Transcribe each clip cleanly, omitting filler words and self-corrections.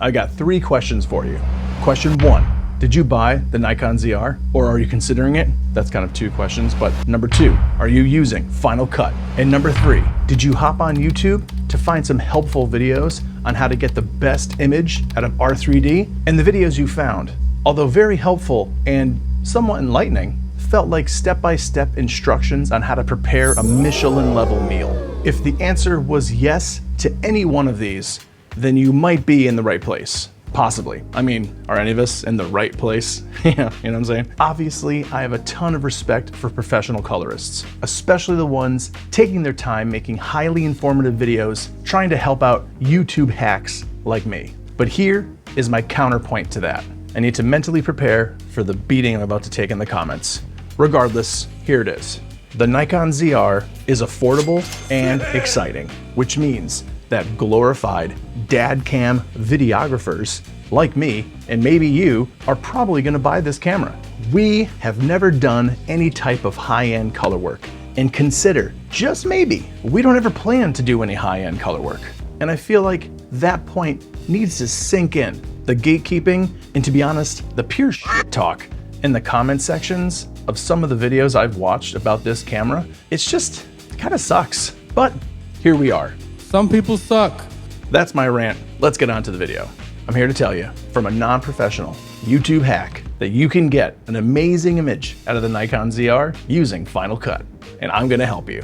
I got 3 questions for you. Question 1, did you buy the Nikon ZR or are you considering it? That's kind of 2 questions, but number 2, are you using Final Cut? And number 3, did you hop on YouTube to find some helpful videos on how to get the best image out of R3D? And the videos you found, although very helpful and somewhat enlightening, felt like step-by-step instructions on how to prepare a Michelin-level meal. If the answer was yes to any one of these, then you might be in the right place. Possibly. I mean, are any of us in the right place? Yeah, you know what I'm saying? Obviously, I have a ton of respect for professional colorists, especially the ones taking their time making highly informative videos, trying to help out YouTube hacks like me. But here is my counterpoint to that. I need to mentally prepare for the beating I'm about to take in the comments. Regardless, here it is. The Nikon ZR is affordable and exciting, which means that glorified dad cam videographers like me, and maybe you, are probably gonna buy this camera. We have never done any type of high-end color work, and consider, just maybe, we don't ever plan to do any high-end color work. And I feel like that point needs to sink in. The gatekeeping, and to be honest, the pure shit talk in the comment sections of some of the videos I've watched about this camera, it kind of sucks. But here we are. Some people suck. That's my rant. Let's get on to the video. I'm here to tell you, from a non-professional YouTube hack, that you can get an amazing image out of the Nikon ZR using Final Cut, and I'm gonna help you.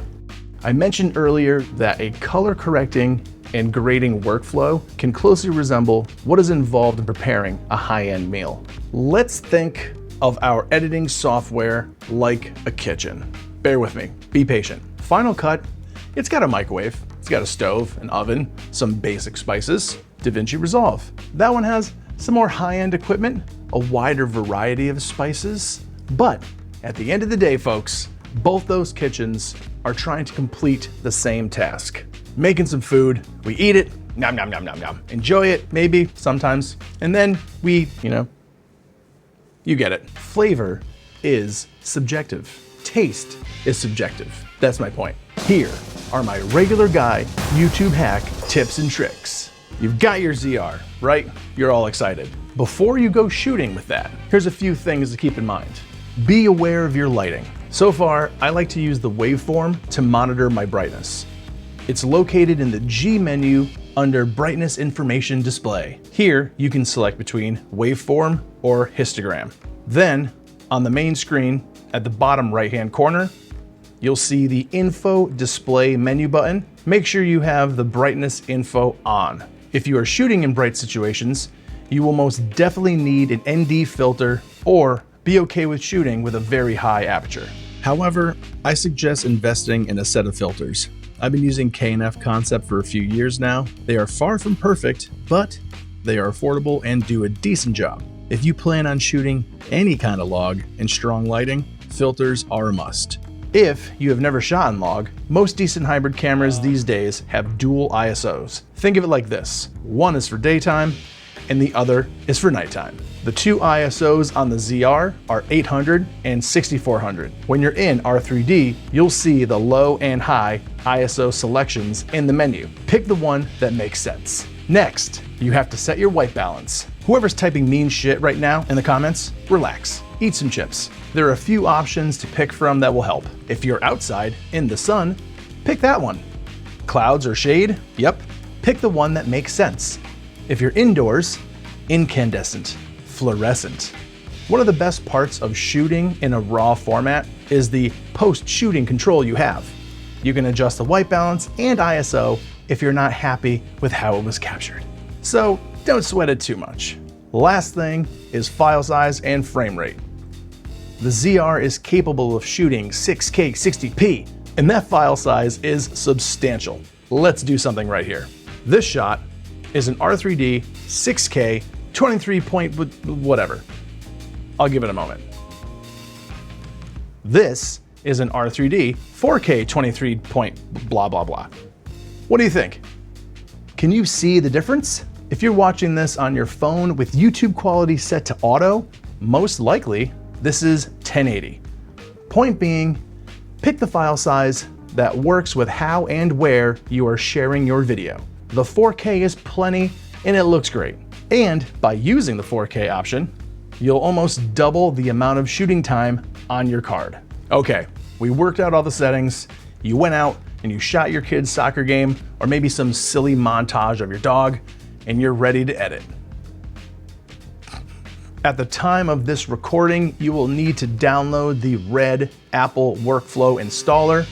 I mentioned earlier that a color correcting and grading workflow can closely resemble what is involved in preparing a high-end meal. Let's think of our editing software like a kitchen. Bear with me, be patient. Final Cut, it's got a microwave, it's got a stove, an oven, some basic spices. DaVinci Resolve, that one has some more high-end equipment, a wider variety of spices. But at the end of the day, folks, both those kitchens are trying to complete the same task. Making some food, we eat it, nom nom nom nom nom. Enjoy it, maybe, sometimes, and then we, you get it. Flavor is subjective. Taste is subjective. That's my point. Here are my regular guy YouTube hack tips and tricks. You've got your ZR, right? You're all excited. Before you go shooting with that, here's a few things to keep in mind. Be aware of your lighting. So far, I like to use the waveform to monitor my brightness. It's located in the G menu under Brightness Information Display. Here, you can select between waveform or histogram. Then, on the main screen, at the bottom right-hand corner, you'll see the Info Display menu button. Make sure you have the brightness info on. If you are shooting in bright situations, you will most definitely need an ND filter or be okay with shooting with a very high aperture. However, I suggest investing in a set of filters. I've been using K&F Concept for a few years now. They are far from perfect, but they are affordable and do a decent job. If you plan on shooting any kind of log in strong lighting, filters are a must. If you have never shot in log, most decent hybrid cameras these days have dual ISOs. Think of it like this. One is for daytime, and the other is for nighttime. The 2 ISOs on the ZR are 800 and 6400. When you're in R3D, you'll see the low and high ISO selections in the menu. Pick the one that makes sense. Next, you have to set your white balance. Whoever's typing mean shit right now in the comments, relax. Eat some chips. There are a few options to pick from that will help. If you're outside, in the sun, pick that one. Clouds or shade? Yep. Pick the one that makes sense. If you're indoors, incandescent, fluorescent. One of the best parts of shooting in a RAW format is the post-shooting control you have. You can adjust the white balance and ISO if you're not happy with how it was captured. So don't sweat it too much. Last thing is file size and frame rate. The ZR is capable of shooting 6K 60p, and that file size is substantial. Let's do something right here. This shot is an R3D 6K 23 point whatever. I'll give it a moment. This is an R3D 4K 23 point blah blah blah. What do you think? Can you see the difference? If you're watching this on your phone with YouTube quality set to auto, most likely this is 1080. Point being, pick the file size that works with how and where you are sharing your video. The 4K is plenty and it looks great. And by using the 4K option, you'll almost double the amount of shooting time on your card. Okay, we worked out all the settings, you went out and you shot your kid's soccer game, or maybe some silly montage of your dog, and you're ready to edit. At the time of this recording, you will need to download the Red Apple Workflow Installer.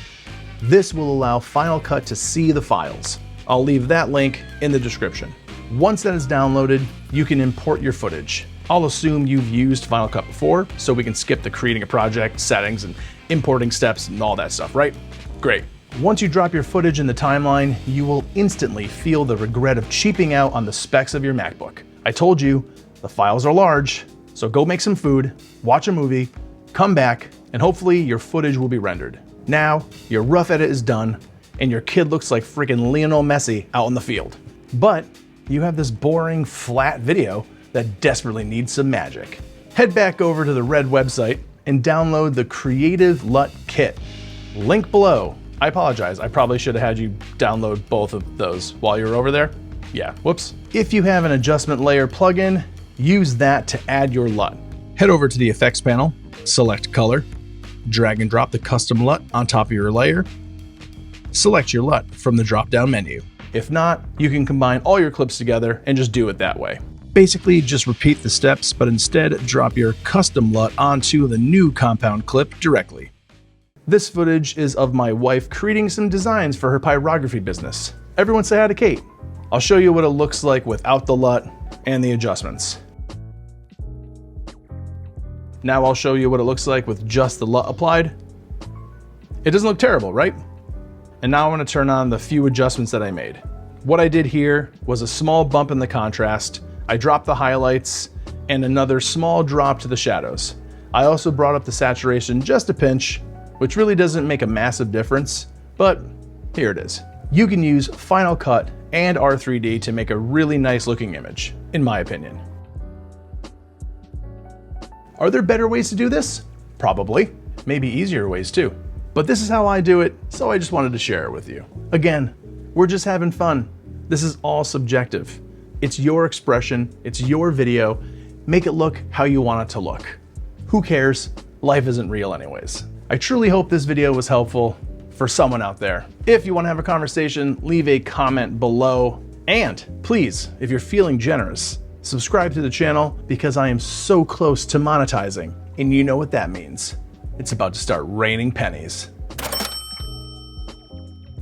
This will allow Final Cut to see the files. I'll leave that link in the description. Once that is downloaded, you can import your footage. I'll assume you've used Final Cut before, so we can skip the creating a project, settings, and importing steps and all that stuff, right? Great. Once you drop your footage in the timeline, you will instantly feel the regret of cheaping out on the specs of your MacBook. I told you, the files are large, so go make some food, watch a movie, come back, and hopefully your footage will be rendered. Now, your rough edit is done, and your kid looks like freaking Lionel Messi out in the field. But you have this boring, flat video that desperately needs some magic. Head back over to the Red website and download the Creative LUT kit. Link below. I apologize, I probably should have had you download both of those while you were over there. Yeah, whoops. If you have an adjustment layer plugin, use that to add your LUT. Head over to the effects panel, select color, drag and drop the custom LUT on top of your layer, select your LUT from the drop-down menu. If not, you can combine all your clips together and just do it that way. Basically, just repeat the steps, but instead drop your custom LUT onto the new compound clip directly. This footage is of my wife creating some designs for her pyrography business. Everyone say hi to Kate. I'll show you what it looks like without the LUT and the adjustments. Now I'll show you what it looks like with just the LUT applied. It doesn't look terrible, right? And now I'm going to turn on the few adjustments that I made. What I did here was a small bump in the contrast. I dropped the highlights and another small drop to the shadows. I also brought up the saturation just a pinch, which really doesn't make a massive difference, but here it is. You can use Final Cut and R3D to make a really nice looking image, in my opinion. Are there better ways to do this? Probably. Maybe easier ways too. But this is how I do it, so I just wanted to share it with you. Again, we're just having fun. This is all subjective. It's your expression, it's your video. Make it look how you want it to look. Who cares? Life isn't real anyways. I truly hope this video was helpful for someone out there. If you want to have a conversation, leave a comment below. And please, if you're feeling generous, subscribe to the channel because I am so close to monetizing. And you know what that means. It's about to start raining pennies.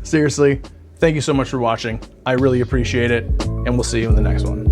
Seriously, thank you so much for watching. I really appreciate it, and we'll see you in the next one.